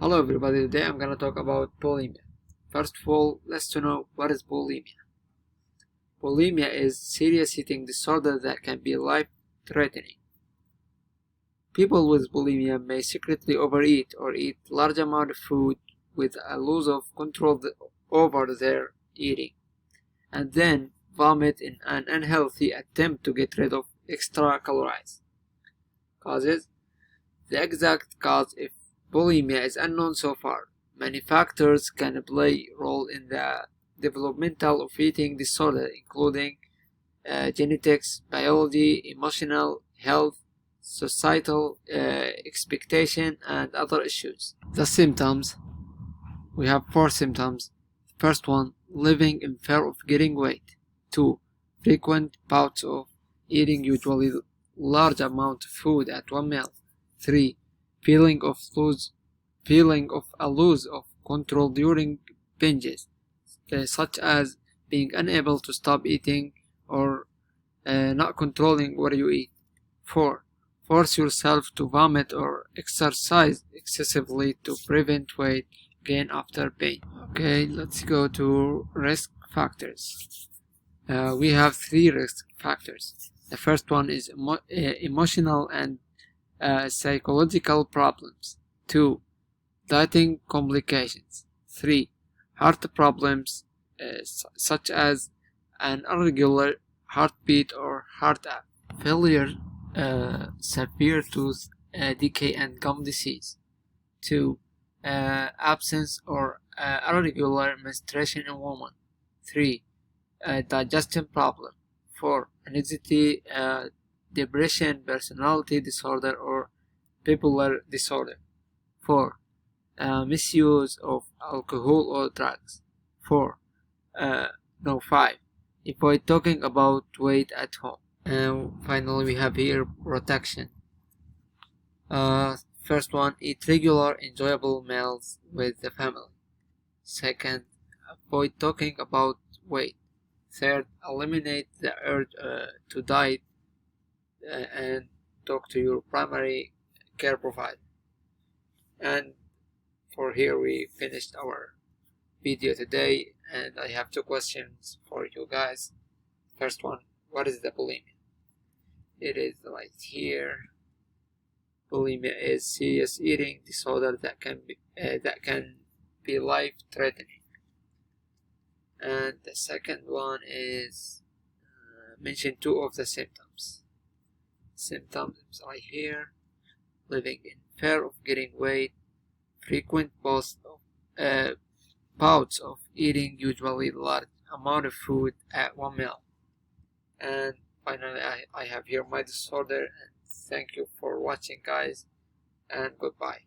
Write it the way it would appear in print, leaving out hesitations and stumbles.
Hello everybody, today I'm gonna talk about bulimia. First of all, let's know what is bulimia. Bulimia is serious eating disorder that can be life-threatening. People with bulimia may secretly overeat or eat large amount of food with a loss of control over their eating, and then vomit in an unhealthy attempt to get rid of extra calories. Causes. The exact cause of bulimia is unknown so far. Many factors can play a role in the developmental of eating disorder, including genetics, biology, emotional health, societal expectation, and other issues. The symptoms. We have 4 symptoms. First one, living in fear of getting weight. 2. Frequent bouts of eating usually large amount of food at one meal. 3. Feeling of a loss of control during binges, such as being unable to stop eating or not controlling what you eat. 4. Force yourself to vomit or exercise excessively to prevent weight gain after pain. Okay, let's go to risk factors. We have 3 risk factors. The first one is emotional and psychological problems. 2. Dieting complications. 3. Heart problems such as an irregular heartbeat or heart failure, severe tooth decay and gum disease. 2. Absence or irregular menstruation in women. 3. Digestion problem. 4. Anxiety, depression, personality disorder, or bipolar disorder. 4. Misuse of alcohol or drugs. 5. Avoid talking about weight at home. And finally, we have here protection. First one, eat regular, enjoyable meals with the family. Second, avoid talking about weight. Third, eliminate the urge to diet and talk to your primary care provider. And for here we finished our video today, and I have 2 questions for you guys. First one, what is the bulimia? It is right here. Bulimia is serious eating disorder that can be life-threatening. And the second one is mention 2 of the symptoms. Symptoms right here: living in fear of getting weight, frequent bouts of eating usually large amount of food at one meal. And finally, I have here my disorder. And thank you for watching, guys, and goodbye.